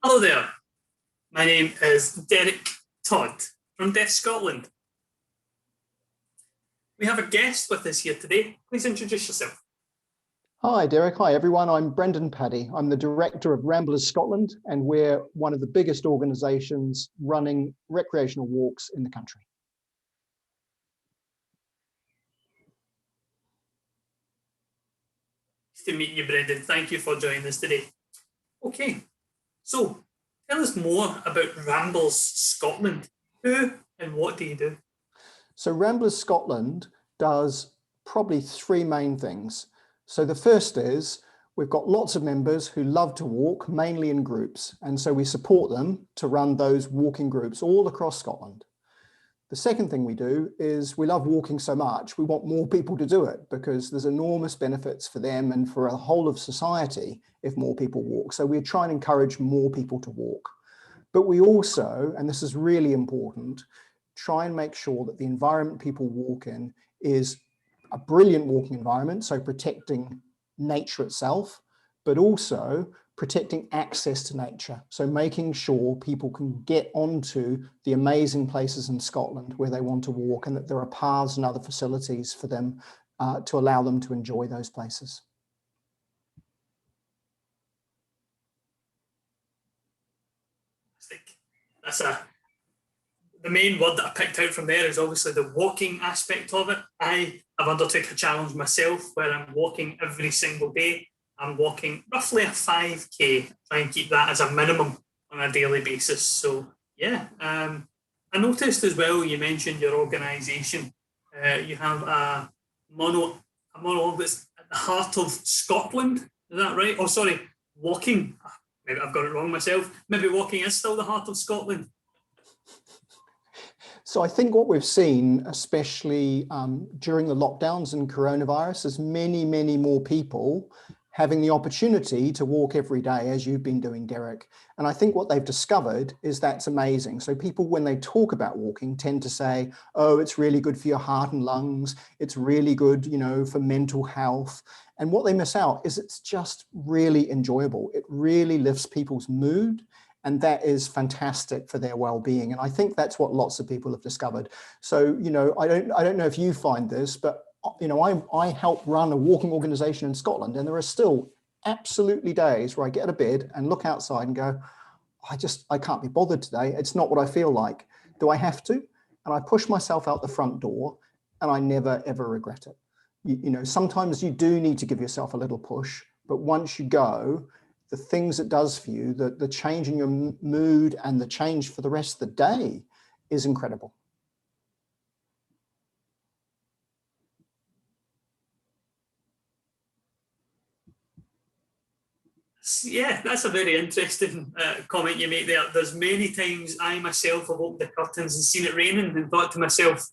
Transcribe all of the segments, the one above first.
Hello there. My name is Derek Todd from Deaf Scotland. We have a guest with us here today. Please introduce yourself. Hi, Derek. Hi, everyone. I'm Brendan Paddy. I'm the director of Ramblers Scotland, and we're one of the biggest organisations running recreational walks in the country. Nice to meet you, Brendan. Thank you for joining us today. Okay, so tell us more about Ramblers Scotland. Who and what do you do? So Ramblers Scotland does probably three main things. So the first is we've got lots of members who love to walk, mainly in groups. And so we support them to run those walking groups all across Scotland. The second thing we do is we love walking so much, we want more people to do it because there's enormous benefits for them and for the whole of society if more people walk. So we try and encourage more people to walk. But we also, and this is really important, try and make sure that the environment people walk in is a brilliant walking environment, so protecting nature itself, but also protecting access to nature. So making sure people can get onto the amazing places in Scotland where they want to walk and that there are paths and other facilities for them to allow them to enjoy those places. That's the main word that I picked out from there is obviously the walking aspect of it. I have undertaken a challenge myself where I'm walking every single day. I'm walking roughly a 5K, try and keep that as a minimum on a daily basis. So yeah, I noticed as well, you mentioned your organisation. You have a monologue that's at the heart of Scotland. Is that right? Oh, sorry, walking. Maybe I've got it wrong myself. Maybe walking is still the heart of Scotland. So I think what we've seen, especially during the lockdowns and coronavirus, is many, many more people having the opportunity to walk every day, as you've been doing, Derek. And I think what they've discovered is that's amazing. So people, when they talk about walking, tend to say, oh, it's really good for your heart and lungs. It's really good, you know, for mental health. And what they miss out is it's just really enjoyable. It really lifts people's mood. And that is fantastic for their well-being. And I think that's what lots of people have discovered. So, you know, I don't know if you find this, but, you know, I help run a walking organization in Scotland, and there are still absolutely days where I get out of bed and look outside and go, I can't be bothered today. It's not what I feel like. Do I have to? And I push myself out the front door and I never, ever regret it. You know, sometimes you do need to give yourself a little push, but once you go, the things it does for you, the change in your mood and the change for the rest of the day is incredible. Yeah, that's a very interesting comment you make there. There's many times I myself have opened the curtains and seen it raining and thought to myself,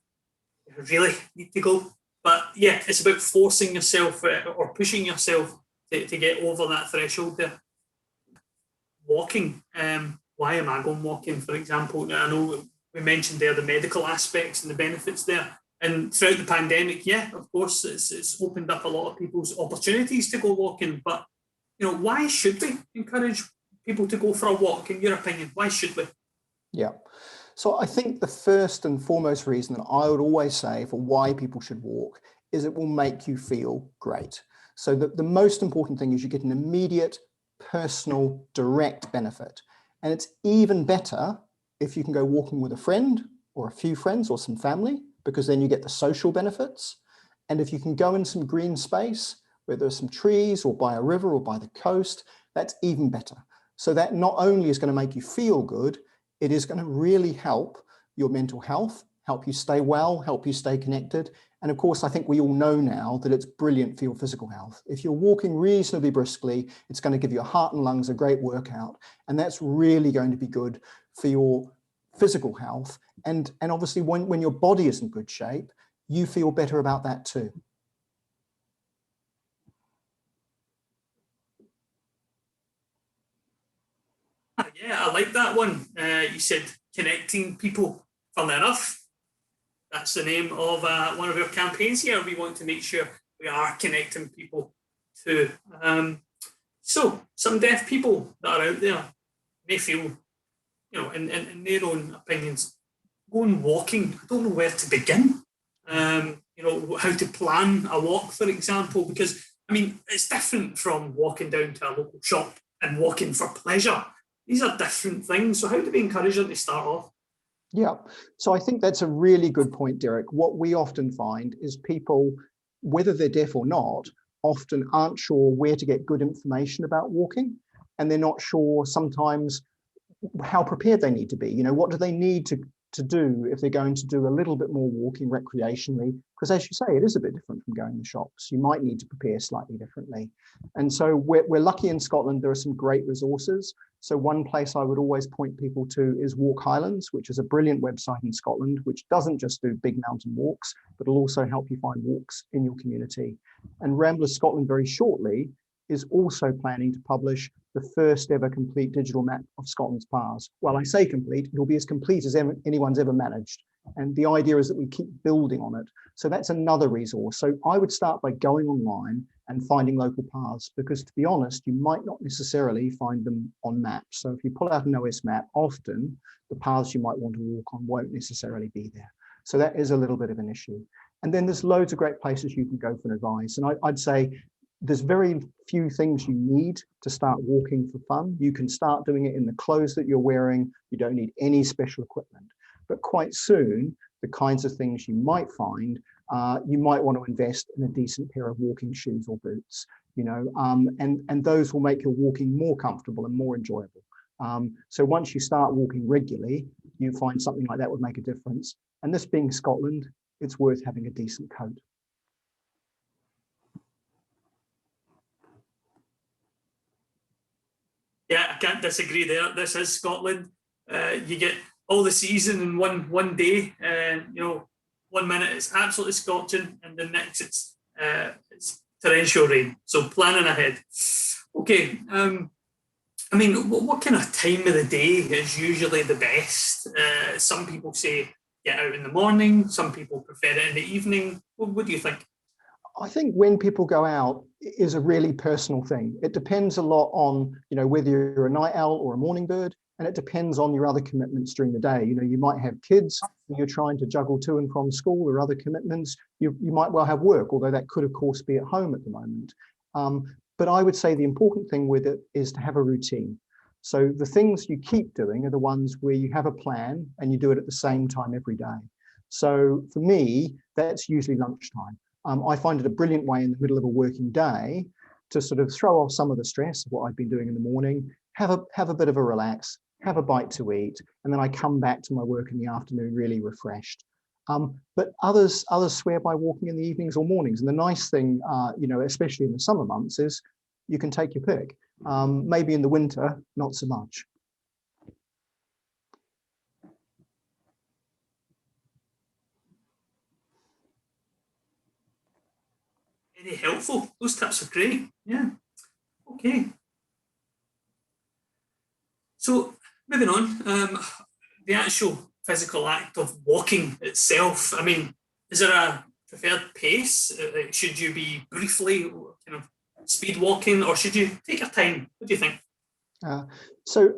I really need to go. But yeah, it's about forcing yourself or pushing yourself to get over that threshold there. Walking. Why am I going walking, for example? I know we mentioned there the medical aspects and the benefits there. And throughout the pandemic, yeah, of course, it's opened up a lot of people's opportunities to go walking. But, you know, why should we encourage people to go for a walk, in your opinion? Why should we? Yeah. So I think the first and foremost reason that I would always say for why people should walk is it will make you feel great. So the most important thing is you get an immediate, personal, direct benefit. And it's even better if you can go walking with a friend or a few friends or some family, because then you get the social benefits. And if you can go in some green space where there's some trees or by a river or by the coast, that's even better. So that not only is going to make you feel good, it is going to really help your mental health, help you stay well, help you stay connected. And of course, I think we all know now that it's brilliant for your physical health. If you're walking reasonably briskly, it's going to give your heart and lungs a great workout. And that's really going to be good for your physical health. And obviously, when your body is in good shape, you feel better about that too. Yeah, I like that one. You said connecting people. Funnily enough, that's the name of one of our campaigns here. We want to make sure we are connecting people too. So, some deaf people that are out there, may feel, in their own opinions, going walking, I don't know where to begin. How to plan a walk, for example, because I mean, it's different from walking down to a local shop and walking for pleasure. These are different things. So how do we encourage them to start off? Yeah, so I think that's a really good point, Derek. What we often find is people, whether they're deaf or not, often aren't sure where to get good information about walking, and they're not sure sometimes how prepared they need to be. What do they need to do if they're going to do a little bit more walking recreationally? Because as you say, it is a bit different from going to shops. You might need to prepare slightly differently. And so we're lucky in Scotland, there are some great resources. So one place I would always point people to is Walk Highlands, which is a brilliant website in Scotland, which doesn't just do big mountain walks, but will also help you find walks in your community. And Ramblers Scotland very shortly is also planning to publish the first ever complete digital map of Scotland's paths. Well, I say complete, it'll be as complete as anyone's ever managed. And the idea is that we keep building on it. So that's another resource. So I would start by going online and finding local paths, because to be honest, you might not necessarily find them on maps. So if you pull out an OS map, often the paths you might want to walk on won't necessarily be there. So that is a little bit of an issue. And then there's loads of great places you can go for advice. And I'd say there's very few things you need to start walking for fun. You can start doing it in the clothes that you're wearing. You don't need any special equipment. But quite soon, the kinds of things you might find, you might want to invest in a decent pair of walking shoes or boots, and those will make your walking more comfortable and more enjoyable. So once you start walking regularly, you find something like that would make a difference. And this being Scotland, it's worth having a decent coat. Yeah, I can't disagree there. This is Scotland. You get all the season in one day. 1 minute it's absolutely scorching, and the next it's torrential rain. So planning ahead. Okay. I mean, what kind of time of the day is usually the best? Some people say get out in the morning. Some people prefer it in the evening. What do you think? I think when people go out is a really personal thing. It depends a lot on, whether you're a night owl or a morning bird, and it depends on your other commitments during the day. You might have kids and you're trying to juggle to and from school or other commitments. You might well have work, although that could, of course, be at home at the moment. But I would say the important thing with it is to have a routine. So the things you keep doing are the ones where you have a plan and you do it at the same time every day. So for me, that's usually lunchtime. I find it a brilliant way in the middle of a working day to sort of throw off some of the stress of what I've been doing in the morning, have a bit of a relax, have a bite to eat, and then I come back to my work in the afternoon really refreshed. But others swear by walking in the evenings or mornings. And the nice thing, especially in the summer months, is you can take your pick. Maybe in the winter, not so much. Very helpful. Those tips are great. Yeah. Okay. So moving on, the actual physical act of walking itself. I mean, is there a preferred pace? Should you be briefly kind of speed walking, or should you take your time? What do you think? So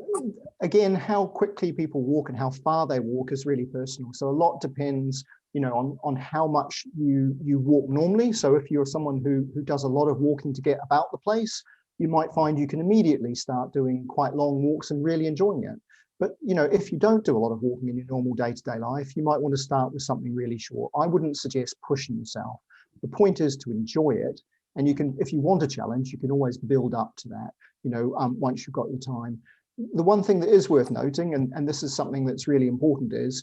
again, how quickly people walk and how far they walk is really personal. So a lot depends, on how much you walk normally. So if you're someone who does a lot of walking to get about the place, you might find you can immediately start doing quite long walks and really enjoying it. But if you don't do a lot of walking in your normal day-to-day life, you might want to start with something really short. I wouldn't suggest pushing yourself. The point is to enjoy it. And you can, if you want a challenge, you can always build up to that, once you've got your time. The one thing that is worth noting, and this is something that's really important, is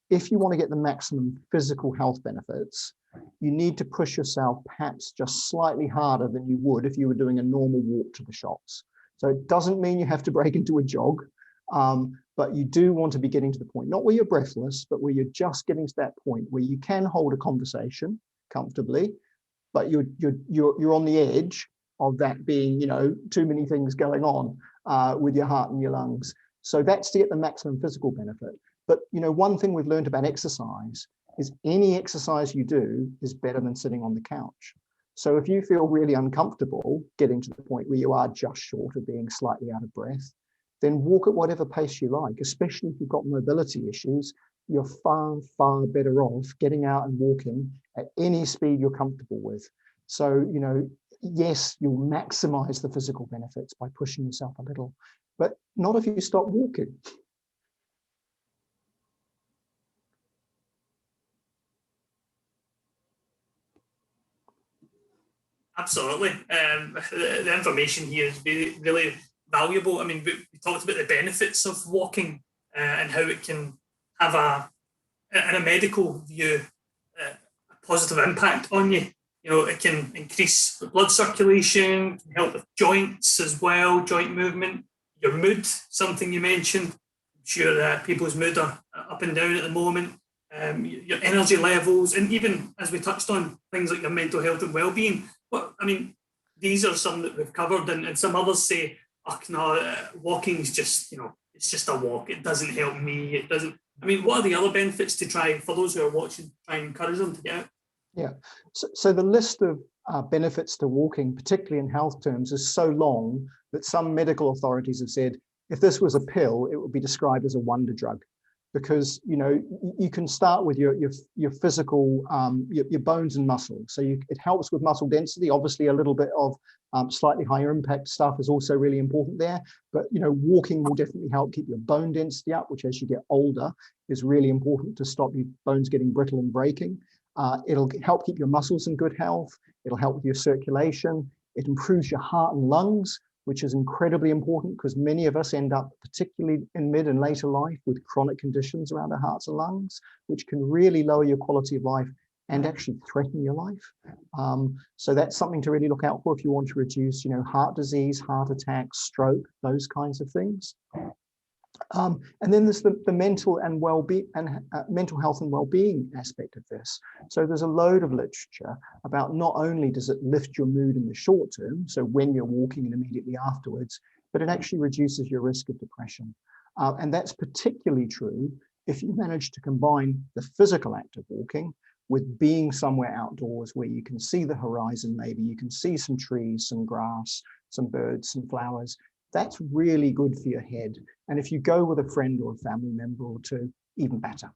if you want to get the maximum physical health benefits, you need to push yourself perhaps just slightly harder than you would if you were doing a normal walk to the shops. So it doesn't mean you have to break into a jog, but you do want to be getting to the point, not where you're breathless, but where you're just getting to that point where you can hold a conversation comfortably, but you're on the edge of that being, too many things going on with your heart and your lungs. So that's to get the maximum physical benefit. But, one thing we've learned about exercise is any exercise you do is better than sitting on the couch. So if you feel really uncomfortable getting to the point where you are just short of being slightly out of breath, then walk at whatever pace you like, especially if you've got mobility issues. You're far, far better off getting out and walking at any speed you're comfortable with. So, you know, yes, you'll maximize the physical benefits by pushing yourself a little, but not if you stop walking. Absolutely. The information here is really, really valuable. I mean, we talked about the benefits of walking and how it can have in a medical view, a positive impact on you. You know, it can increase the blood circulation, can help with joints as well, joint movement, your mood, something you mentioned. I'm sure people's mood are up and down at the moment. Your energy levels, and even as we touched on, things like your mental health and well-being. But I mean, these are some that we've covered, and some others say, "Oh no, walking is just, you know, it's just a walk. It doesn't help me. It doesn't." I mean, what are the other benefits to try for those who are watching? Try and encourage them to get out. Yeah. So the list of benefits to walking, particularly in health terms, is so long that some medical authorities have said if this was a pill, it would be described as a wonder drug. Because, you know, you can start with your physical, your bones and muscles. So it helps with muscle density. Obviously, a little bit of slightly higher impact stuff is also really important there. But, you know, walking will definitely help keep your bone density up, which as you get older is really important to stop your bones getting brittle and breaking. It'll help keep your muscles in good health. It'll help with your circulation. It improves your heart and lungs, which is incredibly important because many of us end up, particularly in mid and later life, with chronic conditions around our hearts and lungs, which can really lower your quality of life and actually threaten your life. So that's something to really look out for if you want to reduce, you know, heart disease, heart attacks, stroke, those kinds of things. And then there's the mental and well-being and mental health and well-being aspect of this. So there's a load of literature about not only does it lift your mood in the short term, so when you're walking and immediately afterwards, but it actually reduces your risk of depression. And that's particularly true if you manage to combine the physical act of walking with being somewhere outdoors where you can see the horizon, maybe you can see some trees, some grass, some birds, some flowers. That's really good for your head. And if you go with a friend or a family member or two, even better.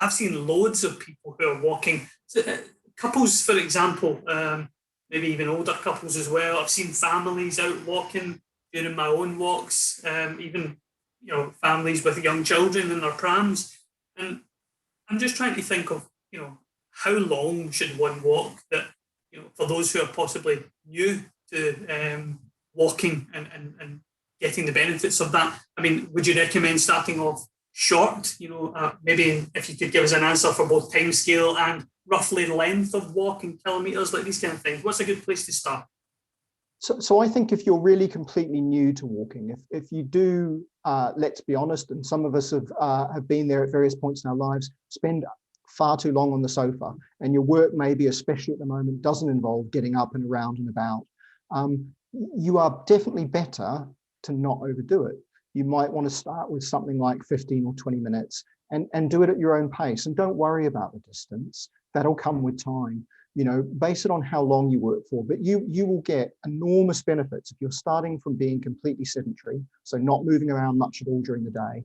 I've seen loads of people who are walking. So, couples, for example, maybe even older couples as well. I've seen families out walking during my own walks, even, you know, families with young children in their prams. And I'm just trying to think of, you know, how long should one walk that, you know, for those who are possibly new to walking and getting the benefits of that. I mean, would you recommend starting off short? You know, maybe if you could give us an answer for both time scale and roughly length of walk in kilometres, like these kind of things. What's a good place to start? So I think if you're really completely new to walking, if you do, let's be honest, and some of us have been there at various points in our lives, spend far too long on the sofa, and your work maybe, especially at the moment, doesn't involve getting up and around and about, you are definitely better to not overdo it. You might want to start with something like 15 or 20 minutes and do it at your own pace, and don't worry about the distance. That'll come with time. You know, base it on how long you work for, but you will get enormous benefits if you're starting from being completely sedentary, so not moving around much at all during the day.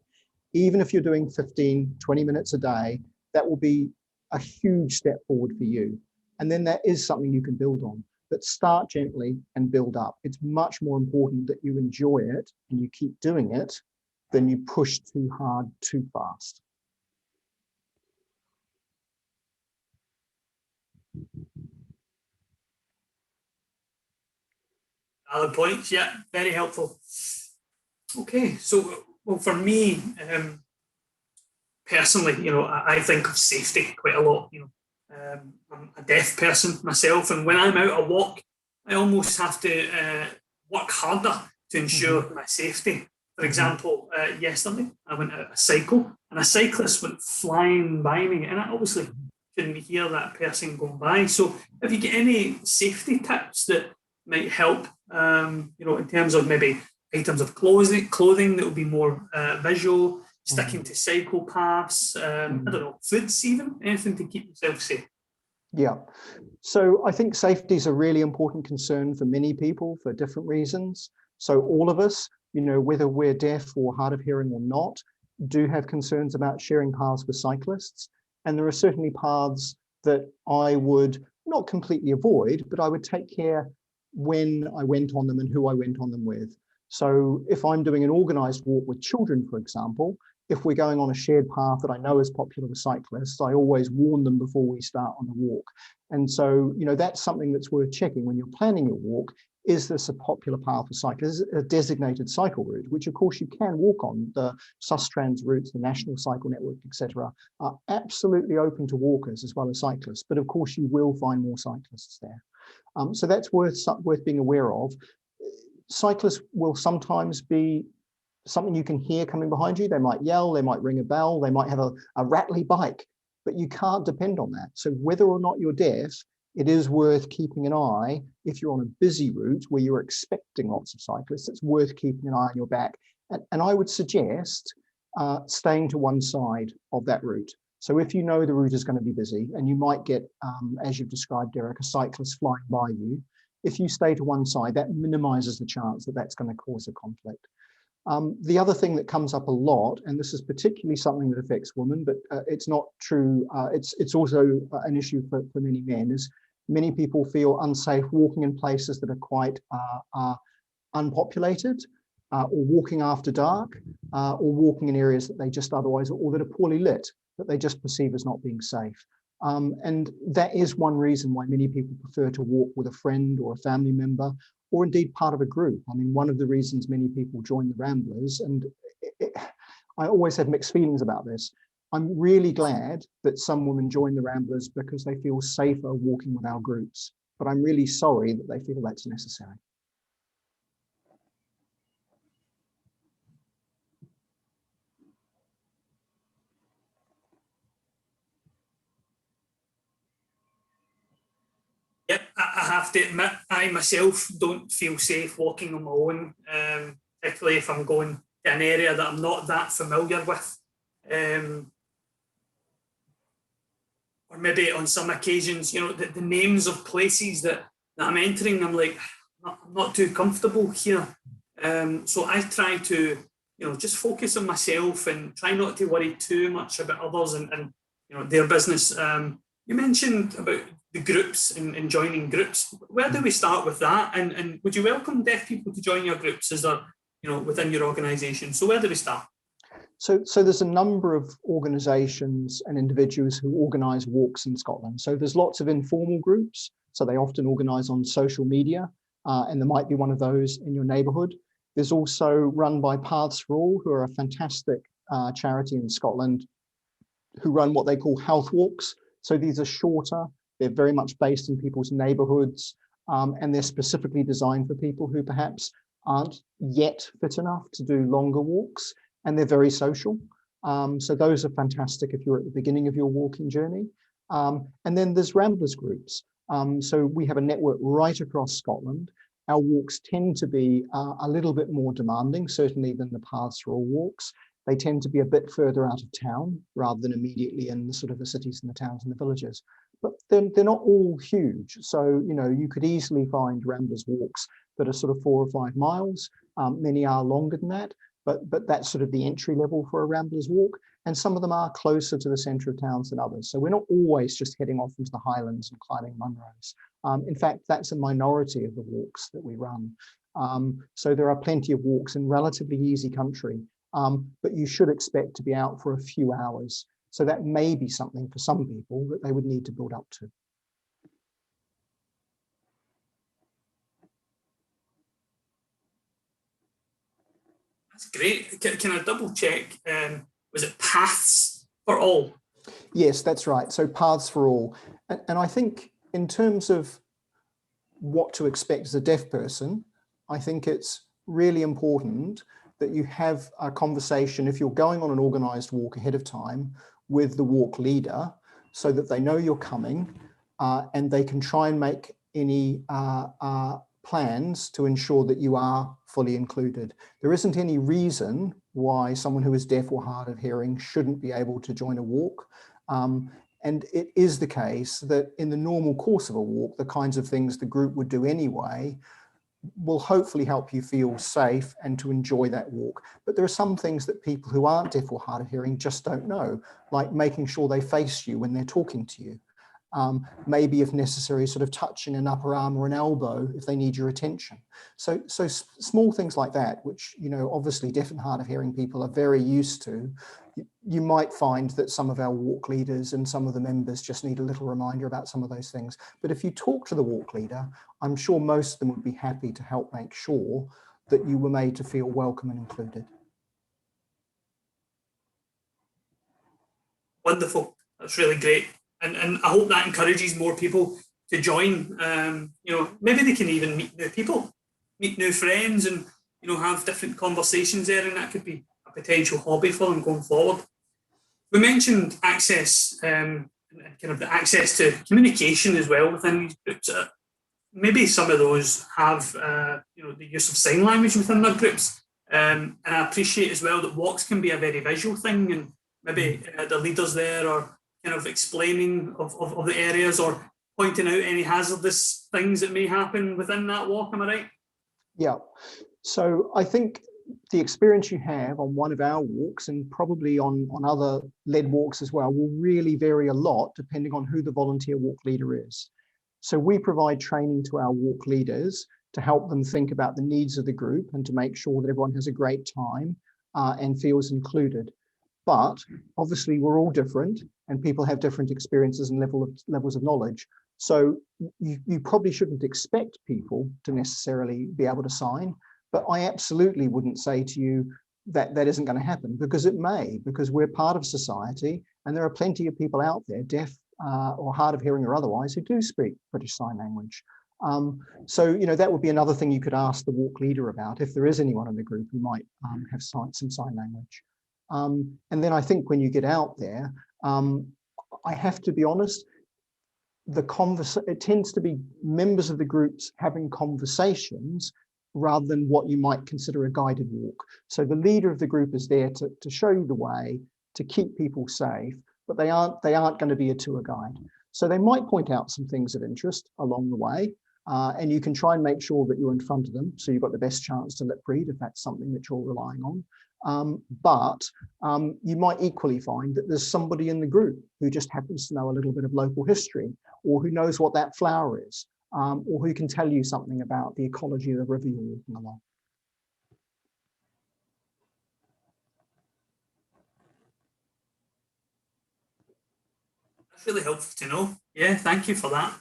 Even if you're doing 15, 20 minutes a day, that will be a huge step forward for you. And then that is something you can build on, but start gently and build up. It's much more important that you enjoy it and you keep doing it than you push too hard, too fast. Valid points, yeah, very helpful. Okay, so well, for me, personally, you know, I think of safety quite a lot. You know, I'm a deaf person myself, and when I'm out a walk, I almost have to work harder to ensure my safety. For example, yesterday I went out a cycle, and a cyclist went flying by me, and I obviously couldn't hear that person going by. So, if you get any safety tips that might help, you know, in terms of maybe items of clothing that will be more visual, sticking to cycle paths, I don't know, foods even, anything to keep yourself safe? Yeah, so I think safety is a really important concern for many people for different reasons. So all of us, you know, whether we're deaf or hard of hearing or not, do have concerns about sharing paths with cyclists. And there are certainly paths that I would not completely avoid, but I would take care when I went on them and who I went on them with. So if I'm doing an organized walk with children, for example, if we're going on a shared path that I know is popular with cyclists, I always warn them before we start on the walk. And so, you know, that's something that's worth checking when you're planning your walk. Is this a popular path for cyclists, a designated cycle route, which of course you can walk on. The Sustrans routes, the National Cycle Network, etc., are absolutely open to walkers as well as cyclists. But of course, you will find more cyclists there. So that's worth being aware of. Cyclists will sometimes be something you can hear coming behind you. They might yell, they might ring a bell, they might have a rattly bike, but you can't depend on that. So whether or not you're deaf, it is worth keeping an eye. If you're on a busy route where you're expecting lots of cyclists, it's worth keeping an eye on your back. And I would suggest staying to one side of that route. So if you know the route is going to be busy and you might get, as you've described, Derek, a cyclist flying by you, if you stay to one side, that minimizes the chance that that's going to cause a conflict. The other thing that comes up a lot, and this is particularly something that affects women, but it's not true, it's also an issue for many men, is many people feel unsafe walking in places that are quite unpopulated, or walking after dark, or walking in areas that they just otherwise, or that are poorly lit, that they just perceive as not being safe. And that is one reason why many people prefer to walk with a friend or a family member, or indeed part of a group. I mean, one of the reasons many people join the Ramblers, and I always have mixed feelings about this. I'm really glad that some women join the Ramblers because they feel safer walking with our groups, but I'm really sorry that they feel that's necessary. Yep, I have to admit, I myself don't feel safe walking on my own, particularly if I'm going to an area that I'm not that familiar with. Or maybe on some occasions, you know, the names of places that I'm entering, I'm like, I'm not too comfortable here. So I try to, you know, just focus on myself and try not to worry too much about others and you know, their business. You mentioned about the groups and joining groups. Where do we start with that? And would you welcome deaf people to join your groups as they're, you know, within your organisation? So where do we start? So there's a number of organisations and individuals who organise walks in Scotland. So there's lots of informal groups. So they often organise on social media, and there might be one of those in your neighbourhood. There's also run by Paths for All, who are a fantastic charity in Scotland, who run what they call health walks. So these are shorter, they're very much based in people's neighbourhoods, and they're specifically designed for people who perhaps aren't yet fit enough to do longer walks, and they're very social. So those are fantastic if you're at the beginning of your walking journey. And then there's Ramblers groups. So we have a network right across Scotland. Our walks tend to be a little bit more demanding, certainly than the Paths for All walks. They tend to be a bit further out of town rather than immediately in the sort of the cities and the towns and the villages. But they're not all huge. So, you know, you could easily find Ramblers walks that are sort of 4 or 5 miles. Many are longer than that, but that's sort of the entry level for a Ramblers walk. And some of them are closer to the centre of towns than others. So we're not always just heading off into the Highlands and climbing Munros. In fact, that's a minority of the walks that we run. So there are plenty of walks in relatively easy country, but you should expect to be out for a few hours. So that may be something for some people that they would need to build up to. That's great. Can I double check? Was it Paths for All? Yes, that's right. So Paths for All. And I think in terms of what to expect as a deaf person, I think it's really important that you have a conversation, if you're going on an organised walk ahead of time, with the walk leader so that they know you're coming, and they can try and make any plans to ensure that you are fully included. There isn't any reason why someone who is deaf or hard of hearing shouldn't be able to join a walk. And it is the case that in the normal course of a walk, the kinds of things the group would do anyway will hopefully help you feel safe and to enjoy that walk. But there are some things that people who aren't deaf or hard of hearing just don't know, like making sure they face you when they're talking to you. Maybe if necessary, sort of touching an upper arm or an elbow if they need your attention. So small things like that, which, you know, obviously deaf and hard of hearing people are very used to. You might find that some of our walk leaders and some of the members just need a little reminder about some of those things. But if you talk to the walk leader, I'm sure most of them would be happy to help make sure that you were made to feel welcome and included. Wonderful. That's really great. And I hope that encourages more people to join. You know, maybe they can even meet new people, meet new friends, and, you know, have different conversations there, and that could be a potential hobby for them going forward. We mentioned access, and kind of the access to communication as well within these groups. Maybe some of those have, you know, the use of sign language within their groups. And I appreciate as well that walks can be a very visual thing, and maybe the leaders there are kind of explaining of the areas or pointing out any hazardous things that may happen within that walk. Am I right? Yeah. So I think the experience you have on one of our walks, and probably on other led walks as well, will really vary a lot depending on who the volunteer walk leader is. So we provide training to our walk leaders to help them think about the needs of the group and to make sure that everyone has a great time and feels included. But obviously we're all different and people have different experiences and levels of knowledge. So you probably shouldn't expect people to necessarily be able to sign, but I absolutely wouldn't say to you that that isn't going to happen, because it may, because we're part of society and there are plenty of people out there, deaf or hard of hearing or otherwise, who do speak British Sign Language. So, you know, that would be another thing you could ask the walk leader about if there is anyone in the group who might have some sign language. And then I think when you get out there, I have to be honest, it tends to be members of the groups having conversations rather than what you might consider a guided walk. So the leader of the group is there to show you the way, to keep people safe, but they aren't going to be a tour guide. So they might point out some things of interest along the way, and you can try and make sure that you're in front of them so you've got the best chance to lip read if that's something that you're relying on. But you might equally find that there's somebody in the group who just happens to know a little bit of local history, or who knows what that flower is, or who can tell you something about the ecology of the river you're walking along. That's really helpful to know. Yeah, thank you for that.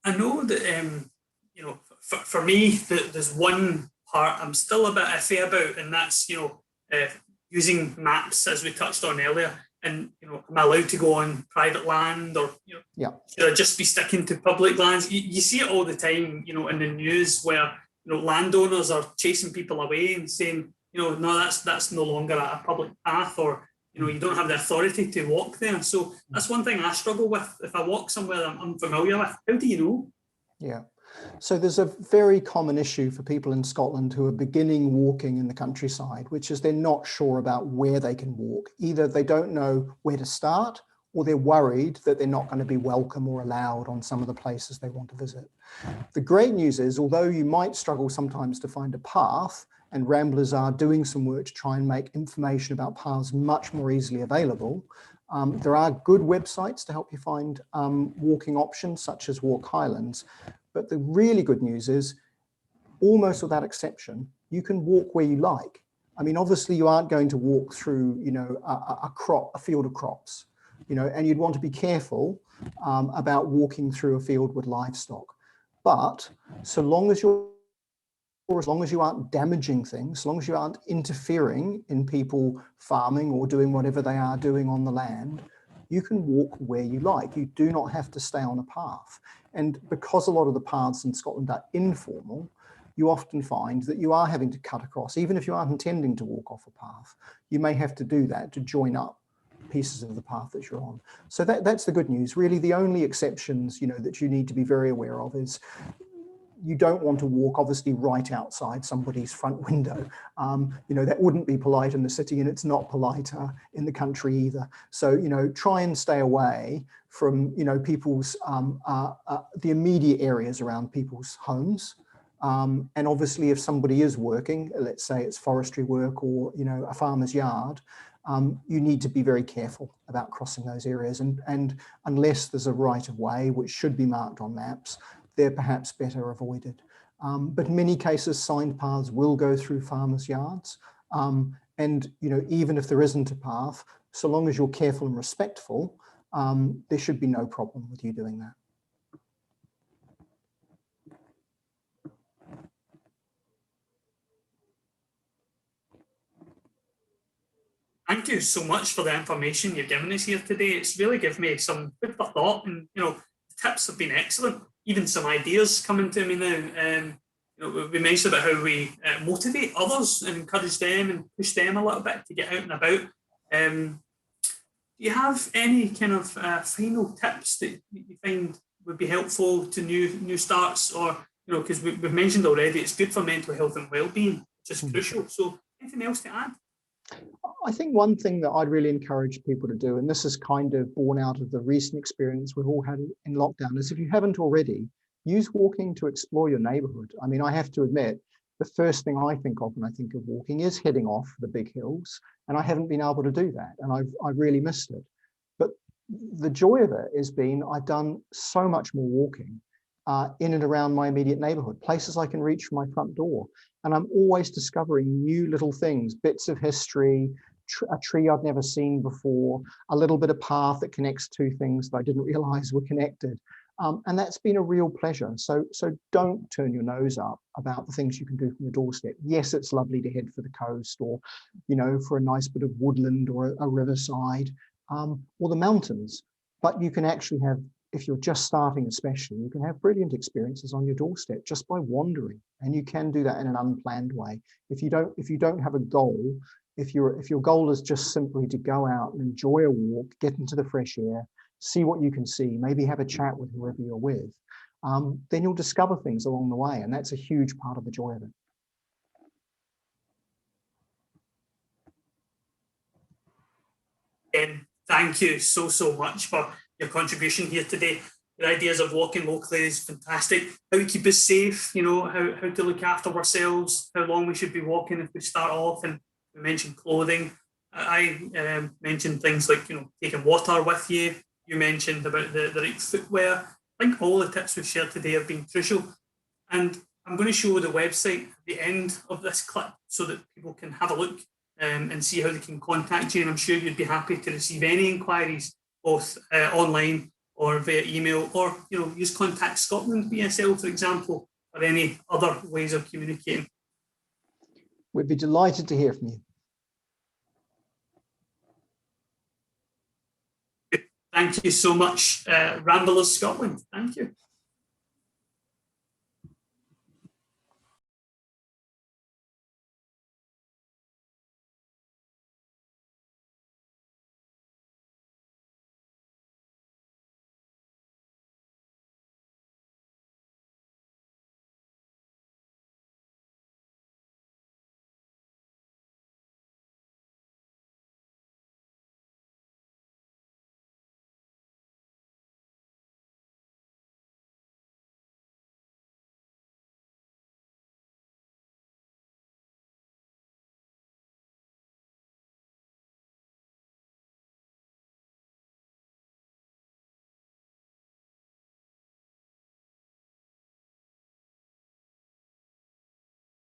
I know that, you know, for me, there's one part I'm still a bit iffy about, and that's, you know, using maps, as we touched on earlier. And, you know, am I allowed to go on private land, or, you know, should I just be sticking to public lands? You see it all the time, you know, in the news where, you know, landowners are chasing people away and saying, you know, no, that's no longer a public path, or, you know, you don't have the authority to walk there. So that's one thing I struggle with. If I walk somewhere I'm unfamiliar with, how do you know? Yeah. So there's a very common issue for people in Scotland who are beginning walking in the countryside, which is they're not sure about where they can walk. Either they don't know where to start, or they're worried that they're not going to be welcome or allowed on some of the places they want to visit. The great news is, although you might struggle sometimes to find a path, and Ramblers are doing some work to try and make information about paths much more easily available, there are good websites to help you find walking options, such as Walk Highlands. But the really good news is, almost without exception, you can walk where you like. I mean, obviously you aren't going to walk through, you know, a field of crops, you know, and you'd want to be careful about walking through a field with livestock. But as long as you aren't damaging things, as long as you aren't interfering in people farming or doing whatever they are doing on the land, you can walk where you like. You do not have to stay on a path. And because a lot of the paths in Scotland are informal, you often find that you are having to cut across, even if you aren't intending to walk off a path. You may have to do that to join up pieces of the path that you're on. So that's the good news. Really, the only exceptions, you know, that you need to be very aware of is you don't want to walk obviously right outside somebody's front window. That wouldn't be polite in the city, and it's not polite in the country either. So, try and stay away from, people's, the immediate areas around people's homes. And obviously if somebody is working, let's say it's forestry work or, a farmer's yard, you need to be very careful about crossing those areas. And unless there's a right of way, which should be marked on maps, they're perhaps better avoided. But in many cases, signed paths will go through farmers' yards. And, even if there isn't a path, so long as you're careful and respectful, there should be no problem with you doing that. Thank you so much for the information you've given us here today. It's really given me some food for thought, and the tips have been excellent. Even some ideas coming to me now. We mentioned about how we motivate others and encourage them and push them a little bit to get out and about. Do you have any kind of final tips that you find would be helpful to new starts, or because we've mentioned already, it's good for mental health and well-being, which is crucial. So, anything else to add? I think one thing that I'd really encourage people to do, and this is kind of born out of the recent experience we've all had in lockdown, is if you haven't already, use walking to explore your neighborhood. I mean, I have to admit, the first thing I think of when I think of walking is heading off the big hills, and I haven't been able to do that, and I've really missed it. But the joy of it has been I've done so much more walking in and around my immediate neighborhood, places I can reach from my front door. And I'm always discovering new little things, bits of history, a tree I've never seen before, a little bit of path that connects two things that I didn't realize were connected. And that's been a real pleasure. So don't turn your nose up about the things you can do from your doorstep. Yes, it's lovely to head for the coast, or, for a nice bit of woodland or a riverside, or the mountains. But you can actually have, if you're just starting especially, you can have brilliant experiences on your doorstep just by wandering. And you can do that in an unplanned way. If you don't have a goal, if your goal is just simply to go out and enjoy a walk, get into the fresh air, see what you can see, maybe have a chat with whoever you're with, then you'll discover things along the way. And that's a huge part of the joy of it. Again, thank you so much for your contribution here today. Your ideas of walking locally is fantastic. How to keep us safe, how to look after ourselves, how long we should be walking if we start off, and we mentioned clothing. I mentioned things like, taking water with you. You mentioned about the right footwear. I think all the tips we've shared today have been crucial. And I'm going to show the website at the end of this clip so that people can have a look and see how they can contact you. And I'm sure you'd be happy to receive any inquiries, both online or via email, or use Contact Scotland BSL, for example, or any other ways of communicating. We'd be delighted to hear from you. Thank you so much, Ramblers Scotland. Thank you.